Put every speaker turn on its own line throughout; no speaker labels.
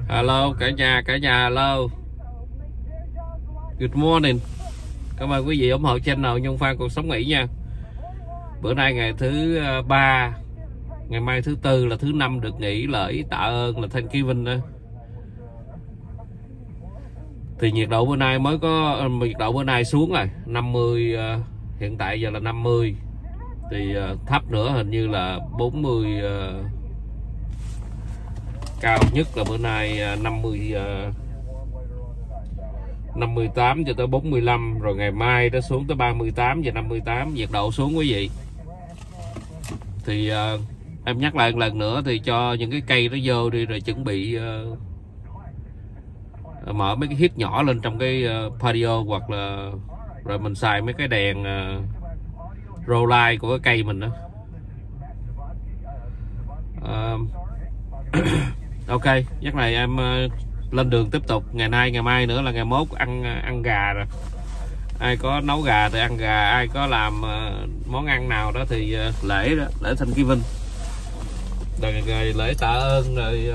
Hello cả nhà hello. Good morning. Cảm ơn quý vị ủng hộ channel Nhung Phan Cuộc Sống Mỹ nha. Bữa nay ngày thứ 3, ngày mai thứ tư là thứ năm được nghỉ lễ tạ ơn là Thanksgiving đó. Thì nhiệt độ bữa nay bữa nay xuống rồi 50, hiện tại giờ là 50. Thì thấp nữa hình như là 40, cao nhất là bữa nay 58 cho tới 45, rồi ngày mai nó xuống tới 38 và 58, nhiệt độ xuống quý vị. Thì em nhắc lại một lần nữa thì cho những cái cây nó vô đi, rồi chuẩn bị mở mấy cái hít nhỏ lên trong cái patio, hoặc là rồi mình xài mấy cái đèn roll light của cái cây mình đó. Ok, chắc này em lên đường tiếp tục. Ngày nay ngày mai nữa là ngày mốt ăn gà rồi. Ai có nấu gà thì ăn gà, ai có làm món ăn nào đó thì lễ Thanksgiving, rồi ngày lễ tạ ơn, rồi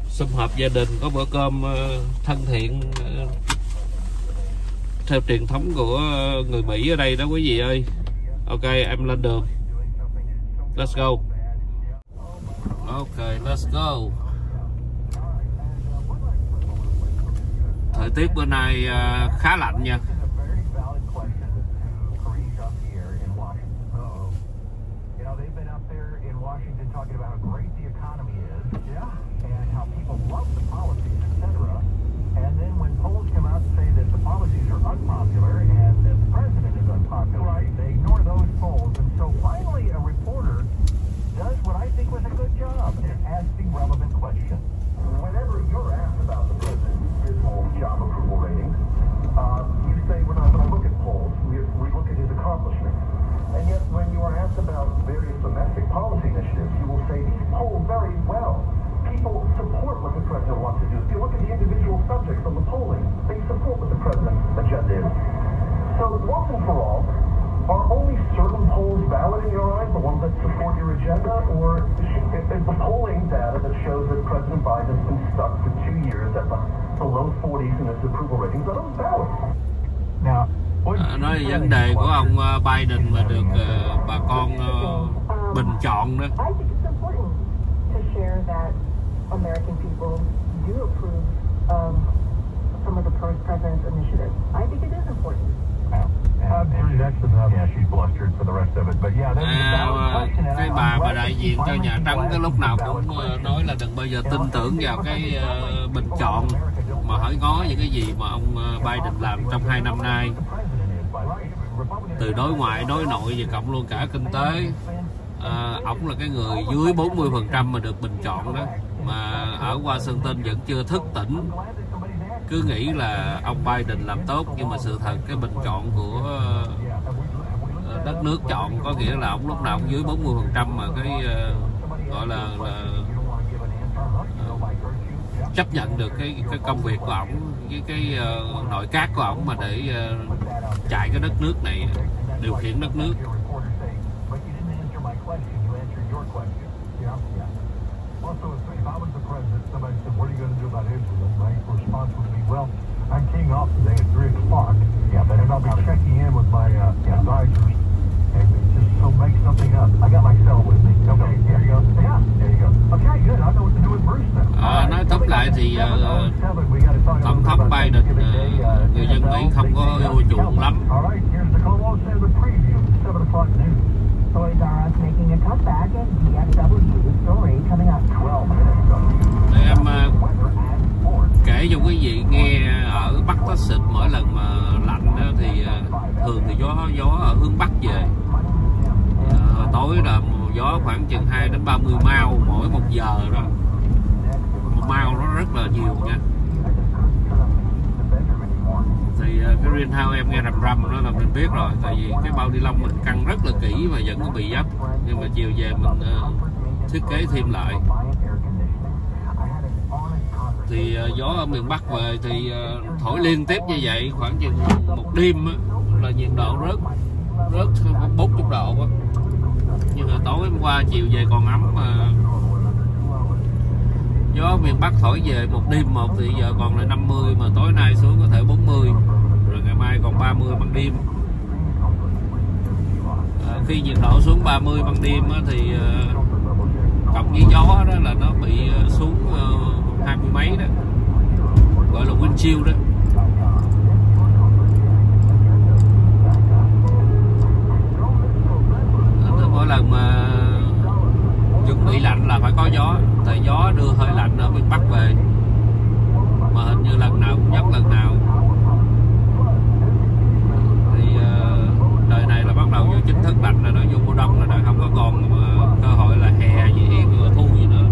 sum họp gia đình, có bữa cơm thân thiện theo truyền thống của người Mỹ ở đây đó quý vị ơi. Ok, em lên đường. Let's go. Ok, let's go. Thời tiết bữa nay khá lạnh nha. Nói vấn đề của ông Biden mà được bà con bình chọn đó. Cái bà đại diện cho Nhà Trắng cái lúc nào cũng nói là đừng bao giờ tin tưởng vào cái bình chọn, mà hỏi ngó những cái gì mà ông Biden làm trong 2 năm nay, từ đối ngoại, đối nội và cộng luôn cả kinh tế. Ổng là cái người dưới 40% mà được bình chọn đó, mà ở Washington vẫn chưa thức tỉnh, cứ nghĩ là ông Biden làm tốt, nhưng mà sự thật cái bình chọn của đất nước chọn có nghĩa là ông lúc nào cũng dưới 40%, mà cái gọi là chấp nhận được cái công việc của ổng với cái nội các của ổng, mà để chạy cái đất nước này, điều khiển đất nước. Nói tóm lại thì tổng thống Biden, người dân Mỹ không có ưa chuộng lắm. Để em kể cho quý vị nghe, ở Bắc Texas mỗi lần mà lạnh đó thì thường thì gió ở hướng Bắc về. Tối là gió khoảng chừng 2 đến 30 mile mỗi 1 giờ đó. Một mile nó rất là nhiều nha. Thì cái greenhouse em nghe rầm đó là mình biết rồi, tại vì cái bao ni lông mình căng rất là kỹ mà vẫn có bị dấp, nhưng mà chiều về mình thiết kế thêm lại. Thì gió ở miền Bắc về thì thổi liên tiếp như vậy khoảng chừng một đêm là nhiệt độ rớt 40 độ á. Nhưng mà tối hôm qua chiều về còn ấm mà Gió miền Bắc thổi về một đêm một thì giờ còn lại 50, mà tối nay xuống có thể 40, rồi ngày mai còn 30 ban đêm. Khi nhiệt độ xuống 30 ban đêm thì cộng với gió đó là nó bị xuống 20 mấy đó, gọi là wind chill đó. Mỗi lần mà chuẩn bị lạnh là phải có gió, tại gió đưa hơi lạnh ở miền Bắc về, mà hình như lần nào cũng nhất lần nào. Thì đời này là bắt đầu vô chính thức lạnh rồi đó, vô mùa đông rồi đó, không có còn cơ hội là hè gì mùa thu gì nữa.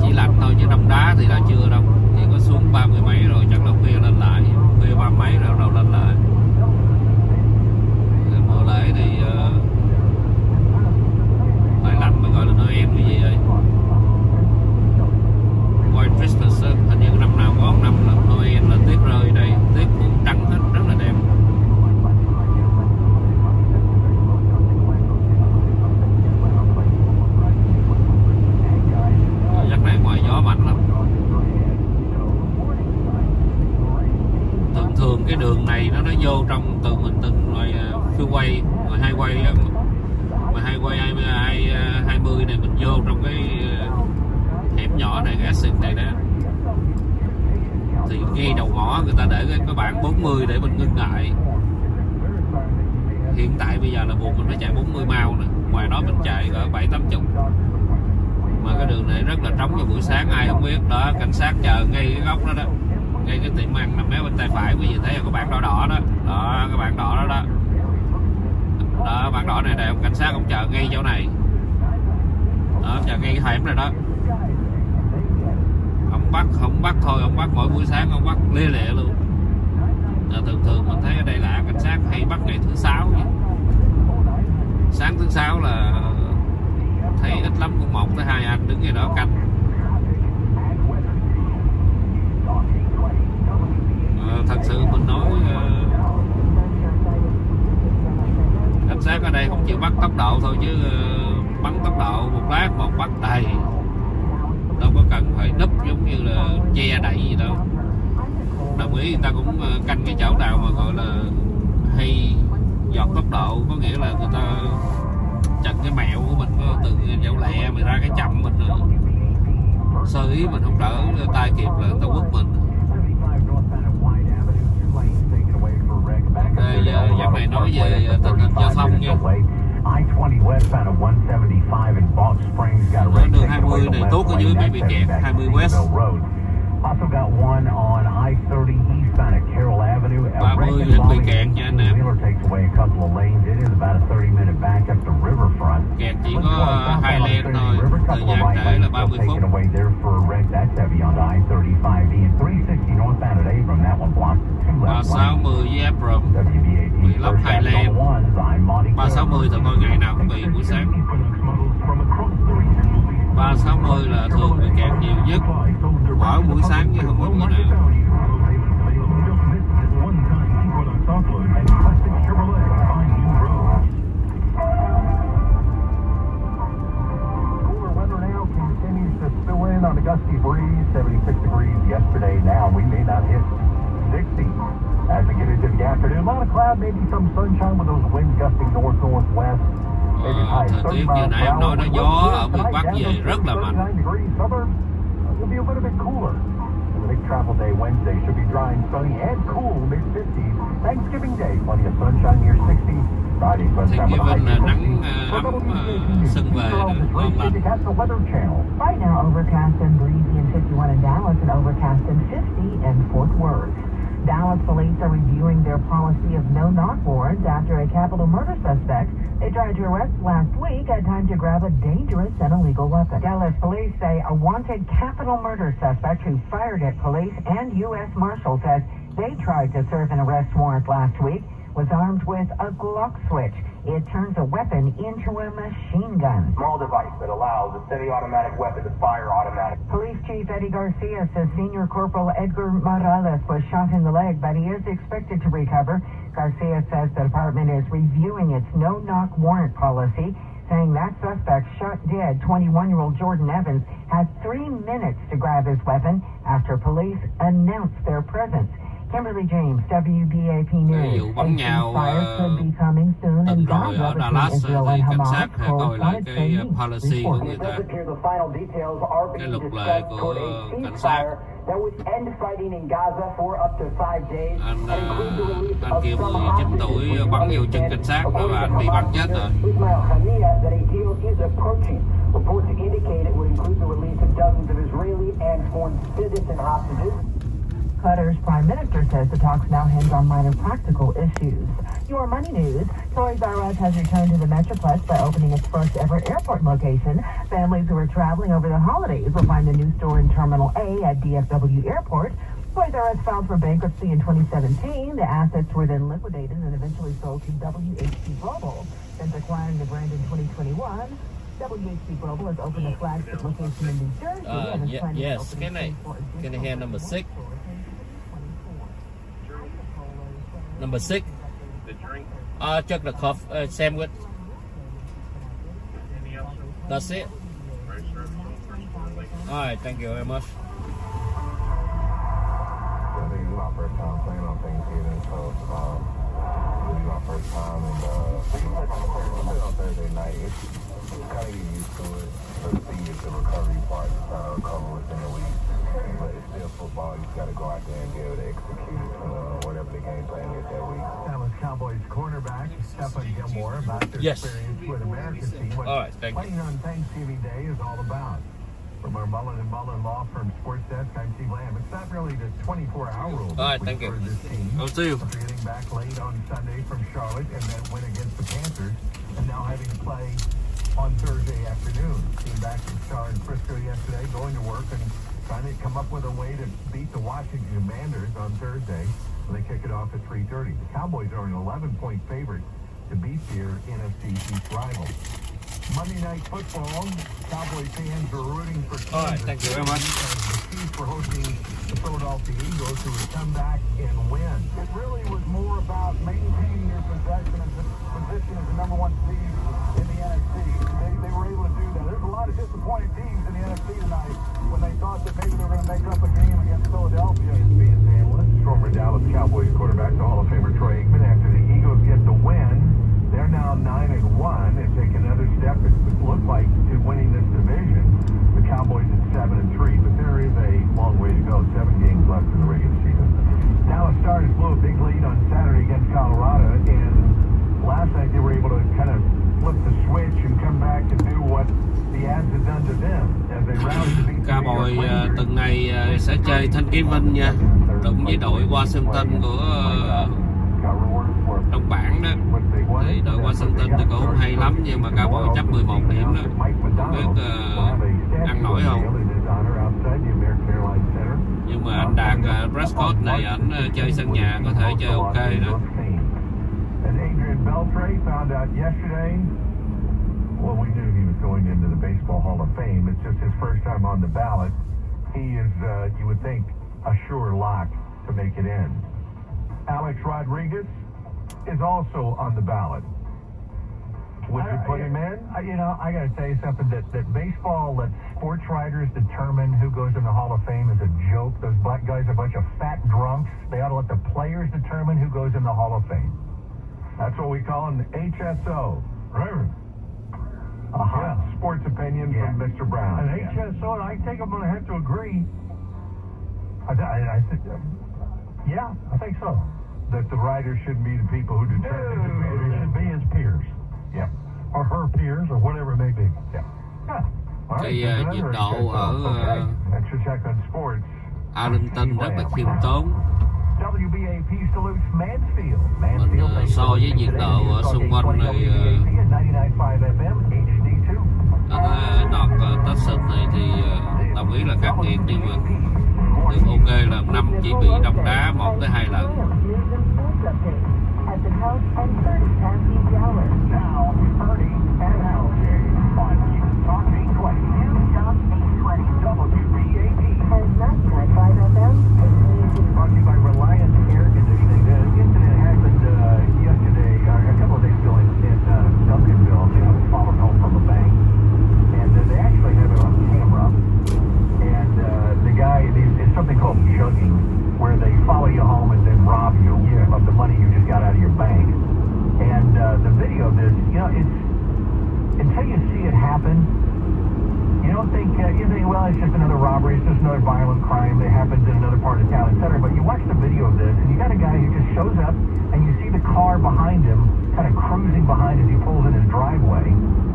Chỉ lạnh thôi chứ đông đá thì là chưa đâu, chỉ có xuống 30 mấy rồi chắc là khuya lên lại, khuya 30 mấy rồi đầu lên lại. Mùa lễ thì lại lạnh mới gọi là Noel cái gì vậy. White Christmas hình như năm nào có một năm là Noel là tuyết rơi đây, tuyết cũng trắng hết, rất là đẹp. Giấc này ngoài gió mạnh lắm. Thường cái đường này nó vô trong từng loại freeway, ngoài highway á, mà highway 20 này mình vô trong cái hẻm nhỏ này, cái exit này đó, thì ngay đầu ngõ người ta để cái bảng 40 để mình ngưng lại. Hiện tại bây giờ là buộc mình phải chạy 40 mile nè, ngoài đó mình chạy cỡ 7-80. Mà cái đường này rất là trống vào buổi sáng, ai không biết đó, cảnh sát chờ ngay cái góc đó đó, ngay cái tiệm ăn nằm mé bên tay phải, quý vị thấy là cái bảng đỏ đỏ đó, đó cái bảng đỏ đó đó, đó bảng đỏ này, ông cảnh sát ông chờ ngay chỗ này đó, chờ ngay cái hẻm này đó. Không bắt thôi, ông bắt mỗi buổi sáng ông bắt lê lệ luôn. Thường mình thấy ở đây là cảnh sát hay bắt ngày thứ Sáu vậy. Sáng thứ Sáu là thấy ít lắm cũng 1 tới 2 anh đứng ngay đó canh. Thật sự mình nói cảnh sát ở đây không chịu bắt tốc độ thôi, chứ bắn tốc độ một lát một bắt đầy, đâu có cần phải núp giống như là che đậy gì đâu. Đồng ý người ta cũng canh cái chỗ nào mà gọi là hay giọt tốc độ, có nghĩa là người ta chặn cái mẹo của mình có từ dạo lẹ mình ra cái chậm mình sơ ý mình không đỡ tay kịp là người ta quất mình. Giấc này nói về tình hình giao thông nha. Đường 20 này tốt ở dưới bị kẹt, 20 West. 30 vẫn bị kẹt nha anh em. Kẹt chỉ có 2 lane thôi, thời gian trễ là 30 phút. 360 với Abram bị lắp 2 lane. 360 thì coi ngày nào cũng bị buổi sáng. 360 là thường bị kẹt nhiều nhất, ở buổi sáng chứ không có bữa nào.
On a gusty breeze, 76 degrees yesterday. Now we may not hit 60 as we get into the afternoon. A lot of cloud, maybe some sunshine with those winds gusting north-northwest.
Thời tiết như nãy em nói, nó gió ở miền Bắc về rất là mạnh.
It'll be a little bit cooler. The big travel day Wednesday should be dry and sunny and cool, mid-50s. Thanksgiving Day, plenty of sunshine near 60. Friday,
Thanksgiving là nắng ấm sân về ngon lành.
Right now, overcast and breezy in 51 in Dallas and overcast and 50 in Fort Worth. Dallas police are reviewing their policy of no-knock warrants after a capital murder suspect they tried to arrest last week had time to grab a dangerous and illegal weapon. Dallas police say a wanted capital murder suspect who fired at police and U.S. Marshals says they tried to serve an arrest warrant last week was armed with a Glock switch. It turns a weapon into a machine gun.
Small device that allows a semi-automatic weapon to fire automatically.
Police Chief Chief Eddie Garcia says Senior Corporal Edgar Morales was shot in the leg, but he is expected to recover. Garcia says the department is reviewing its no-knock warrant policy, saying that suspect shot dead 21-year-old Jordan Evans had 3 minutes to grab his weapon after police announced their presence. Kimberly James, WBAP News.
Vụ bắn nhau
tình
rồi ở Dallas thì cảnh sát coi lại cái policy của người ta, cái luật lệ của cảnh sát. Anh kia 19 tuổi bắn vô chân cảnh sát rồi và anh bị bắn chết rồi.
Qatar's prime minister says the talks now hinge on minor practical issues. Your money news. Toys R Us has returned to the Metroplex by opening its first ever airport location. Families who are traveling over the holidays will find the new store in Terminal A at DFW Airport. Toys R Us filed for bankruptcy in 2017. The assets were then liquidated and eventually sold to WHP Global. Since acquiring the brand in 2021, WHP Global has opened a flagship location in New Jersey. And is planning to open
Can I hear number 6? Number 6.
The drink.
Just the coffee sandwich. That's it. All right, thank you very much.
I think it's my first time playing on Thanksgiving, so it'll be my first time. And I played on Thursday night. It's kind of get used to it. But the recovery part is trying to recover within a week. But it's still football. You just got to go out there and be able to execute whatever the game plan is that week. Dallas Cowboys cornerback Stephen Gilmore about their experience with American team. What playing on Thanksgiving Day is all about. From our Mullen & Mullen Law Firm Sports Desk, I'm Steve Lamb. It's not really the 24-hour rule for this team.
I'll see you.
After getting back late on Sunday from Charlotte and then win against the Panthers, and now having to play on Thursday afternoon. Came back from Star in Frisco yesterday, going to work and trying to come up with a way to beat the Washington Commanders on Thursday when they kick it off at 3:30. The Cowboys are an 11-point favorite to beat their NFC East rival. Monday Night Football, Cowboy fans are rooting for Kansas.
All right, thank you very much.
The Chiefs were hosting the Philadelphia Eagles, who would come back and win. It really was more about maintaining your position as the number 1 seed in the NFC. They were able to do that. There's a lot of disappointed teams in the NFC tonight when they thought that maybe they were going to make up a game against Philadelphia. Former Dallas Cowboys quarterback, the Hall of Famer Troy Aikman, after the Eagles get the win, they're now 9-1 and take another step, it looks like, to winning this division. The Cowboys at 7-3, but there is a long way to go. 7 games left in the regular season. Dallas Stars blew a big lead on Saturday against Colorado, and last night they were able to kind of flip the switch and come back and do what the ads had done to them as they rallied to beat the
Cowboys tuần này sẽ chơi Thanksgiving nha, đụng với đội Washington của trong bảng đó. Thì đội Washington thì cũng không hay lắm, nhưng mà Cowboys chấp 11 điểm đó, không biết ăn nổi không. Nhưng mà anh Đạt Prescott này ảnh chơi sân nhà có thể chơi ok đó.
Well, we knew he was going into the Baseball Hall of Fame. It's just his first time on the ballot. He is, you would think, a sure lock to make it in. Alex Rodriguez is also on the ballot. Would you put him in? You know, I got to tell you something, that baseball lets sports writers determine who goes in the Hall of Fame is a joke. Those black guys are a bunch of fat drunks. They ought to let the players determine who goes in the Hall of Fame. That's what we call an HSO. Sports opinion from Mr. Brown. An HSO, I think I'm going to have to agree. I think so. That the writers shouldn't be the people who determine. It should be his peers. Yeah. Or her peers, or whatever it may be. Yeah.
Cái nhiệt độ ở Arlington rất là khiêm tốn. Mình so với nhiệt độ ở xung quanh này ở nọt Texas này thì đồng ý là khắc nghiệt, nhưng mà được ok là năm chỉ bị đông đá 1 tới 2 lần. WBAP
well, it's just another robbery, it's just another violent crime that happens in another part of town, etc. But you watch the video of this, and you got a guy who just shows up, and you see the car behind him, kind of cruising behind as he pulls in his driveway,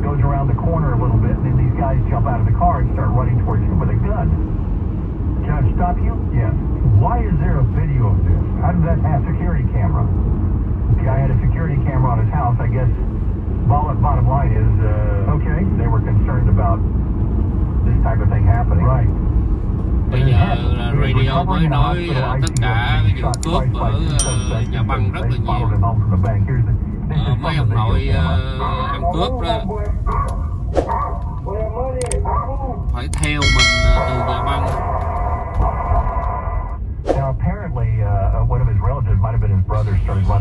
goes around the corner a little bit, and then these guys jump out of the car and start running towards him with a gun. Can I stop you? Yes. Why is there a video of this? How did that happen? Security camera. The guy had a security camera on his house, I guess. Bottom line is, okay, they were concerned about this type of thing happening. Right.
Bây giờ radio mới nói tất cả cái vụ cướp ở nhà băng rất là nhiều. Mấy ông nội ăn cướp đó phải theo mình từ nhà băng.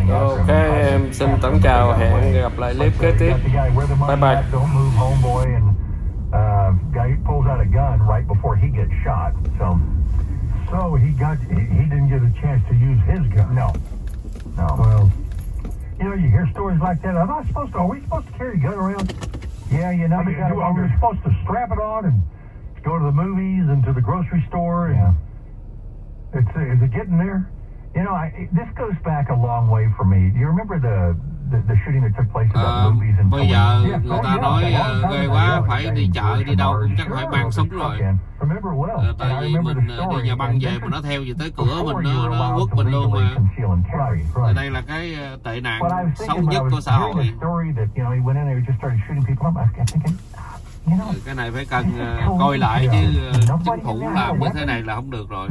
Ok, em xin tạm chào, hẹn gặp lại clip kế tiếp. Bye bye.
Guy pulls out a gun right before he gets shot. So he didn't get a chance to use his gun. No. Well, you hear stories like that. Are we supposed to carry a gun around? Yeah, we're supposed to strap it on and go to the movies and to the grocery store. Yeah. Is it getting there? This goes back a long way for me. Do you remember the shooting that took place about movies and
bây giờ người ta nói ghê quá, phải đi chợ đi đâu cũng chắc phải mang súng rồi. Tại vì mình đi nhà băng về mà nó theo gì tới cửa mình, nó quất mình luôn mà. Ở đây là cái tệ nạn xấu nhất của xã hội. Cái này phải cần coi lại chứ chính phủ làm như thế này là không được rồi.